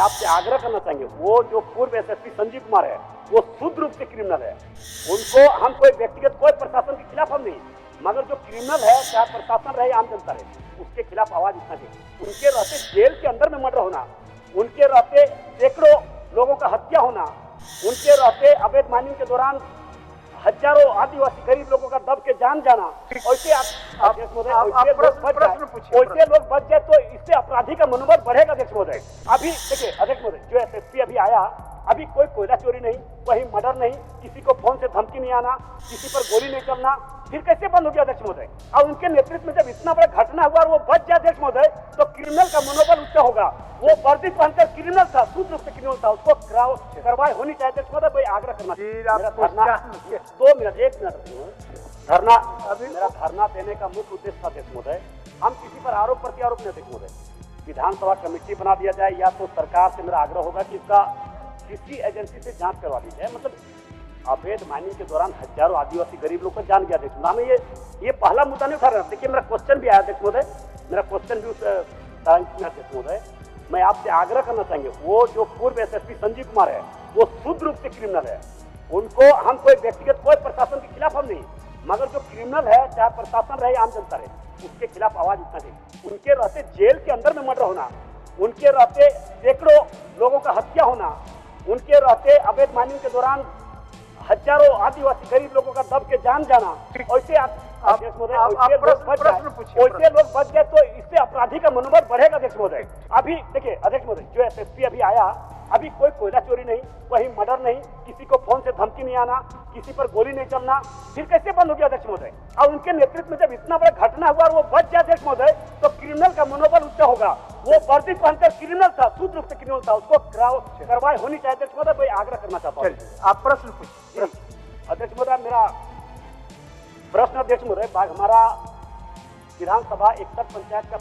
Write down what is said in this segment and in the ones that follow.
आपसे आग्रह करना चाहेंगे, वो जो पूर्व एसएसपी संजीव कुमार है वो शुद्ध रूप से क्रिमिनल है। उनको हम कोई व्यक्तिगत कोई प्रशासन के खिलाफ हम नहीं, मगर जो क्रिमिनल है चाहे प्रशासन रहे आम जनता रहे उसके खिलाफ आवाज उठना चाहिए। उनके रहते जेल के अंदर में मर्डर होना, उनके रहते सैकड़ों लोगों का हत्या होना, उनके रहते अवैध माइनिंग के दौरान हजारों आदिवासी गरीब लोगों का दब के जान जाना, वैसे लोग बच जाए तो इससे अपराधी का मनोबल बढ़ेगा। अध्यक्ष महोदय अभी देखिए, अध्यक्ष महोदय जो एसएसपी अभी आया, अभी कोई कोयला चोरी नहीं, कहीं मर्डर नहीं, किसी को फोन से धमकी नहीं आना, किसी पर गोली नहीं चलना, फिर कैसे बंद हो गया अध्यक्ष महोदय? और उनके नेतृत्व में जब इतना बड़ा घटना हुआ और वो बच जाए अध्यक्ष महोदय, तो क्रिमिनल का मनोबल ऊंचा होगा। वो वर्दी पहनकर क्रिमिनल था, शुद्ध रूप से क्रिमिनल था, उसको कार्रवाई होनी चाहिए अध्यक्ष महोदय। भाई आग्रह करना चाहिए। 2 मिनट 1 मिनट धरना, मेरा धरना देने का मुख्य उद्देश्य था अध्यक्ष महोदय, हम किसी पर आरोप प्रत्यारोप नहीं अध्यक्ष महोदय, विधानसभा कमेटी बना दिया जाए या तो सरकार से मेरा आग्रह होगा कि इसका किसी एजेंसी से जांच करवा दी जाए। मतलब अवैध माइनिंग के दौरान हजारों आदिवासी गरीब लोग को जान गया अध्यक्ष महोदय। ये पहला मुद्दा नहीं उठा रहा। देखिए मेरा क्वेश्चन भी आया अध्यक्ष महोदय, मेरा क्वेश्चन भी उस अध्यक्ष महोदय, मैं आपसे आग्रह करना चाहेंगे, वो जो पूर्व एसएसपी संजीव कुमार है वो शुद्ध रूप से क्रिमिनल है। उनको हम कोई व्यक्तिगत कोई प्रशासन के खिलाफ हम नहीं, मगर जो क्रिमिनल है चाहे प्रशासन रहे आम जनता रहे उसके खिलाफ आवाज उठना चाहिए। उनके रहते जेल के अंदर में मर्डर होना, उनके रहते सैकड़ों लोगों का हत्या होना, उनके रहते अवैध माइनिंग के दौरान हजारों आदिवासी गरीब लोगों का दब के जान जाना, वैसे लोग बच जाए तो इससे अपराधी का मनोबल बढ़ेगा अध्यक्ष महोदय। अभी देखिए अध्यक्ष महोदय जो एसएसपी अभी आया, अभी कोई कोयला चोरी नहीं, कहीं मर्डर नहीं, किसी को फोन से धमकी नहीं आना, किसी पर गोली नहीं चलना, फिर कैसे बंद हो गया अध्यक्ष महोदय? और उनके नेतृत्व में जब इतना बड़ा घटना हुआ और वो बच जाए अध्यक्ष महोदय, तो क्रिमिनल का मनोबल ऊंचा होगा। वो वर्दी पहनकर क्रिमिनल था, शुद्ध रूप से क्रिमिनल था, उसको कार्रवाई होनी चाहिए अध्यक्ष महोदय। भाई आग्रह करना चाहता हूँ। आप प्रश्न पूछिए। अध्यक्ष महोदय मेरा प्रश्न अध्यक्ष महोदय, हमारा विधानसभा 61 पंचायत का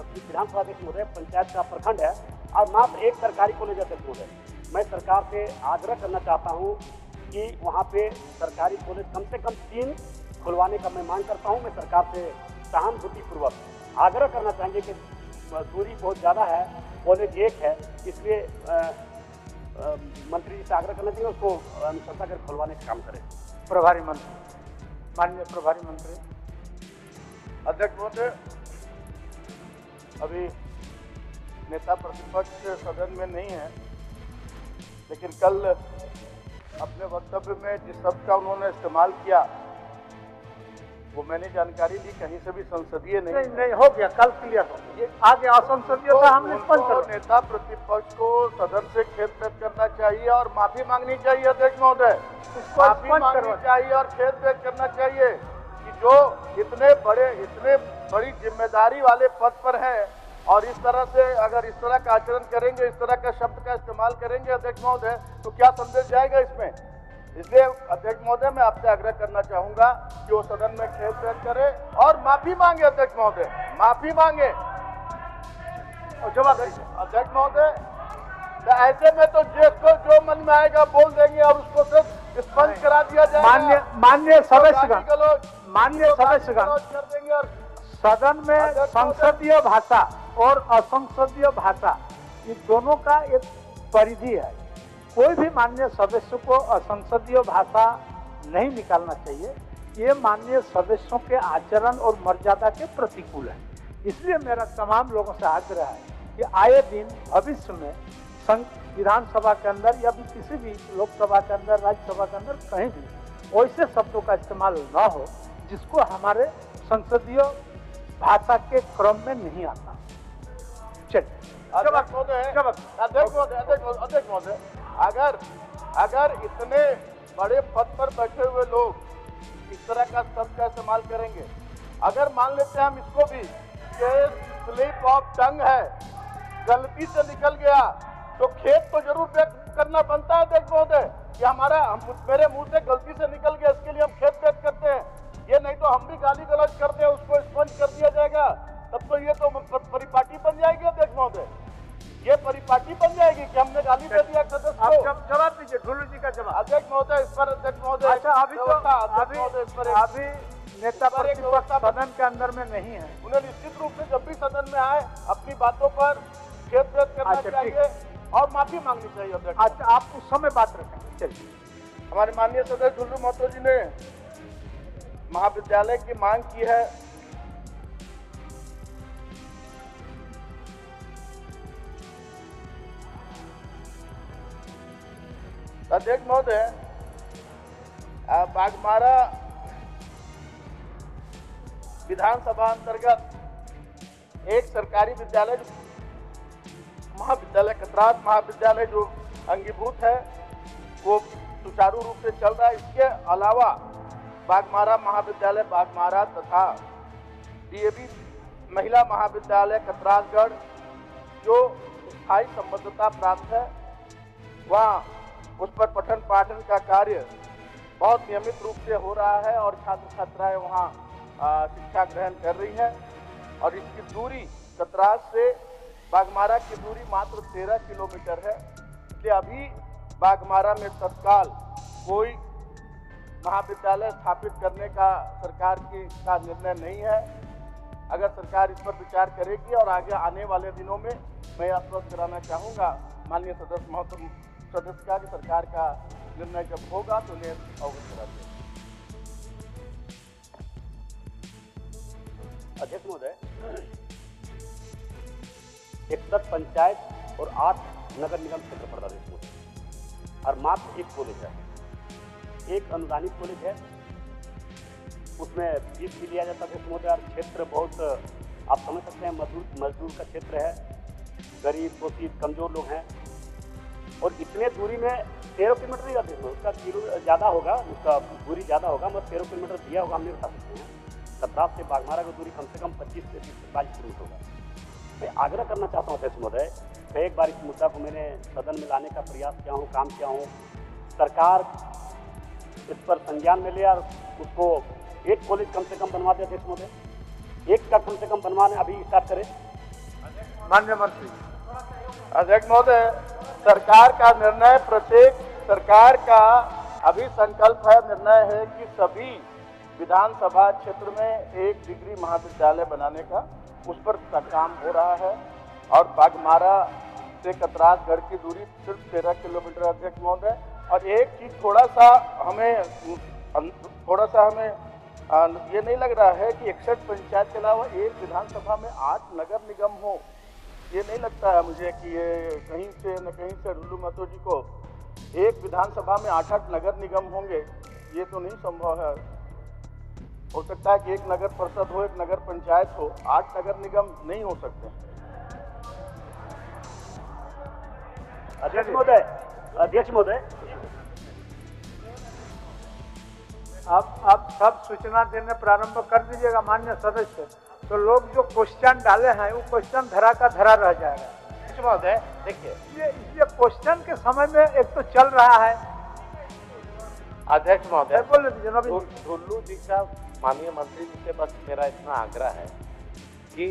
विधानसभा अध्यक्ष महोदय पंचायत का प्रखंड है और मात्र एक सरकारी कॉलेज अध्यक्ष महोदय। मैं सरकार से आग्रह करना चाहता हूं कि वहां पे सरकारी कॉलेज कम से कम 3 खुलवाने का मैं मांग करता हूं। मैं सरकार से सहानुभूतिपूर्वक आग्रह करना चाहेंगे कि दूरी बहुत ज़्यादा है, कॉलेज एक है, इसलिए मंत्री जी से आग्रह करना चाहिए उसको अनुशंसा कर खुलवाने का काम करें। प्रभारी मंत्री, माननीय प्रभारी मंत्री। अध्यक्ष महोदय, अभी नेता प्रतिपक्ष सदन में नहीं है, लेकिन कल अपने वक्तव्य में जिस शब्द का उन्होंने इस्तेमाल किया वो मैंने जानकारी दी, कहीं से भी संसदीय नहीं हो गया, कल क्लियर हो गया। आगे असंसदीय का हम निष्पन्न करें। नेता प्रतिपक्ष को सदन से खेद व्यक्त करना चाहिए और माफी मांगनी चाहिए अध्यक्ष महोदय, माफी मांगनी चाहिए और खेद व्यक्त करना चाहिए कि जो इतने बड़ी जिम्मेदारी वाले पद पर है और इस तरह से अगर इस तरह का आचरण करेंगे, इस तरह का शब्द का इस्तेमाल करेंगे अध्यक्ष महोदय, तो क्या संदेश जाएगा इसमें? इसलिए अध्यक्ष महोदय मैं आपसे आग्रह करना चाहूंगा कि वो सदन में खेद व्यक्त करे और माफी मांगे अध्यक्ष महोदय, माफी मांगे और जवाब दीजिए। अध्यक्ष महोदय ऐसे में तो जिसको जो मन में आएगा बोल देंगे और उसको सिर्फ स्पष्ट करा दिया जाएगा। माननीय सदस्यगण कर देंगे और सदन में संसदीय भाषा और असंसदीय भाषा ये दोनों का एक परिधि है। कोई भी माननीय सदस्य को असंसदीय भाषा नहीं निकालना चाहिए। ये माननीय सदस्यों के आचरण और मर्यादा के प्रतिकूल है। इसलिए मेरा तमाम लोगों से आग्रह है कि आए दिन भविष्य में विधानसभा के अंदर या भी किसी भी लोकसभा के अंदर, राज्यसभा के अंदर कहीं भी वैसे शब्दों का इस्तेमाल न हो जिसको हमारे संसदीय भाषा के क्रम में नहीं आता। चलिए अध्यक्ष महोदय, अगर इतने बड़े पद पर बैठे हुए लोग इस तरह का शब्द का इस्तेमाल करेंगे, अगर मान लेते हैं हम इसको भी स्लिप ऑफ टंग है, गलती से निकल गया, तो खेद तो जरूर व्यक्त करना बनता है अध्यक्ष महोदय कि मेरे मुंह से गलती से निकल गया, इसके लिए हम खेद व्यक्त करते हैं। ये नहीं तो हम भी गाली गलौज करते हैं, उसको स्पंज कर दिया जाएगा, तब तो ये तो परिपाटी बन जाएगी अध्यक्ष महोदय, ये परिपाटी बन जाएगी कि हमने गाली दे दिया सदस्य को। आप जवाब दीजिए, ढुल्लू जी का जवाब। अध्यक्ष महोदय इस पर अध्यक्ष महोदय अच्छा, अभी नेता प्रतिपक्ष सदन के अंदर में नहीं है, उन्हें निश्चित रूप से जब भी सदन में आए अपनी बातों पर खेद व्यक्त करना चाहिए और माफी मांगनी चाहिए अध्यक्ष। अच्छा, आप उस समय बात रखेंगे, चलिए। हमारे माननीय सदस्य ढुल्लू महतो जी ने महाविद्यालय की मांग की है। अध्यक्ष महोदय, बाघमारा विधानसभा अंतर्गत एक सरकारी विद्यालय महाविद्यालय कतरात महाविद्यालय जो अंगीभूत है वो सुचारू रूप से चल रहा है। इसके अलावा बाघमारा महाविद्यालय बाघमारा तथा डीएवी महिला महाविद्यालय कतरातगढ़ जो स्थायी संबद्धता प्राप्त है, वहाँ उस पर पठन पाठन का कार्य बहुत नियमित रूप से हो रहा है और छात्र छात्राएं वहाँ शिक्षा ग्रहण कर रही है। और इसकी दूरी कतरात से बाघमारा की दूरी मात्र 13 किलोमीटर है। इसलिए अभी बाघमारा में तत्काल कोई महाविद्यालय स्थापित करने का सरकार का निर्णय नहीं है। अगर सरकार इस पर विचार करेगी और आगे आने वाले दिनों में मैं आश्वस्त कराना चाहूँगा माननीय सदस्य महत्व सदस्य का कि सरकार का निर्णय जब होगा तो उन्हें अवगत करा दें। अध्यक्ष महोदय, 61 पंचायत और 8 नगर निगम क्षेत्र पड़ता है और मात्र एक कॉलेज है, एक अनुदानित कॉलेज है, उसमें फीस भी लिया जाता है। अध्यक्ष महोदय, क्षेत्र बहुत आप समझ सकते हैं मजदूर का क्षेत्र है, गरीब शोषित कमजोर लोग हैं और इतने दूरी में 13 किलोमीटर नहीं जाते, उसका किलो ज़्यादा होगा, उसका दूरी ज़्यादा होगा, मगर 13 किलोमीटर दिया होगा, हम नहीं बता सकते हैं। कतरात से बाघमारा की दूरी कम से कम 25 से 40 किलोमीटर होगा। मैं आग्रह करना चाहता हूँ अध्यक्ष महोदय, कई बार इस मुद्दा को मैंने सदन में लाने का प्रयास किया हूँ, काम किया हूँ, सरकार इस पर संज्ञान में ले और उसको एक कॉलेज कम से कम बनवा दे। अध्यक्ष महोदय, एक का कम से कम बनवाने अभी स्टार्ट करें। माननीय मंत्री। अध्यक्ष महोदय, सरकार का निर्णय, प्रत्येक सरकार का अभी संकल्प है, निर्णय है कि सभी विधानसभा क्षेत्र में एक डिग्री महाविद्यालय बनाने का, उस पर काम हो रहा है। और बाघमारा से कतरातगढ़ की दूरी सिर्फ 13 किलोमीटर। अध्यक्ष महोदय, और एक चीज थोड़ा सा हमें ये नहीं लग रहा है कि 61 पंचायत के अलावा एक विधानसभा में 8 नगर निगम हो। ये नहीं लगता है मुझे कि ये कहीं से न कहीं से ढुल्लू महतो जी को एक विधानसभा में 8 नगर निगम होंगे, ये तो नहीं संभव है। हो सकता है कि एक नगर परिषद हो, एक नगर पंचायत हो, 8 नगर निगम नहीं हो सकते। अध्यक्ष महोदय, आप सब सूचना देने प्रारंभ कर दीजिएगा माननीय सदस्य, तो लोग जो क्वेश्चन डाले हैं वो क्वेश्चन धरा का धरा रह जाएगा। अध्यक्ष महोदय, देखिए ये क्वेश्चन के समय में एक तो चल रहा है। अध्यक्ष महोदय, बोल जनाब। ढुल्लू जी का माननीय मंत्री जी से बस मेरा इतना आग्रह है कि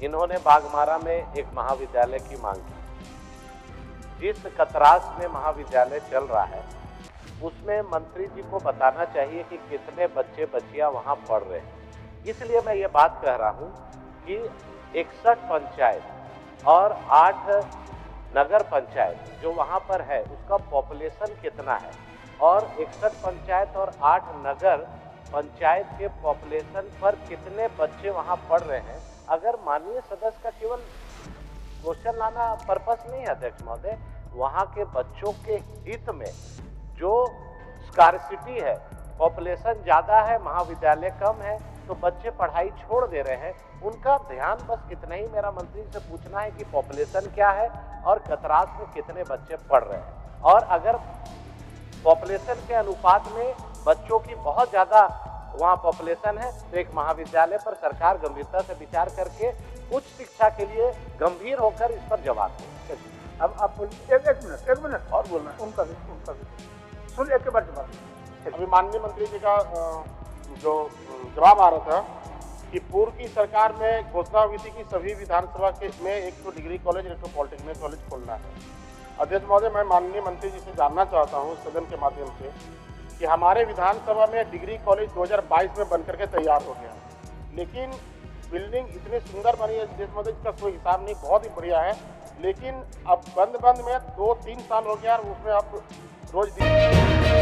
इन्होंने बाघमारा में एक महाविद्यालय की मांग की। जिस कतरात में महाविद्यालय चल रहा है उसमें मंत्री जी को बताना चाहिए कि कितने बच्चे बच्चियां वहां पढ़ रहे हैं। इसलिए मैं ये बात कह रहा हूं कि 61 पंचायत और 8 नगर पंचायत जो वहां पर है उसका पॉपुलेशन कितना है और 61 पंचायत और 8 नगर पंचायत के पॉपुलेशन पर कितने बच्चे वहां पढ़ रहे हैं। अगर माननीय सदस्य का केवल क्वेश्चन लाना पर्पस नहीं है अध्यक्ष महोदय, वहां के बच्चों के हित में जो स्कार्सिटी है, पॉपुलेशन ज़्यादा है, महाविद्यालय कम है, तो बच्चे पढ़ाई छोड़ दे रहे हैं, उनका ध्यान बस इतना ही मेरा मंत्री से पूछना है कि पॉपुलेशन क्या है और कतरात में कितने बच्चे पढ़ रहे हैं। और अगर पॉपुलेशन के अनुपात में बच्चों की बहुत ज़्यादा वहाँ पॉपुलेशन है तो एक महाविद्यालय पर सरकार गंभीरता से विचार करके उच्च शिक्षा के लिए गंभीर होकर इस पर जवाब दें। अब आप एक मिनट और बोलना है उनका भी सुन, एक के बाद जवाब। अभी माननीय मंत्री जी का जो जवाब आ रहा था कि पूर्व की सरकार में घोषणा हुई थी कि सभी विधानसभा के में एक तो डिग्री कॉलेज, एक तो पॉलिटेक्निक कॉलेज खोलना है। अध्यक्ष महोदय, मैं माननीय मंत्री जी से जानना चाहता हूँ सदन के माध्यम से कि हमारे विधानसभा में डिग्री कॉलेज 2022 में बनकर के तैयार हो गया, लेकिन बिल्डिंग इतनी सुंदर बनी है अध्यक्ष महोदय, इसका कोई हिसाब नहीं, बहुत ही बढ़िया है। लेकिन अब बंद में 2-3 साल हो गया और उसमें अब रोज दिन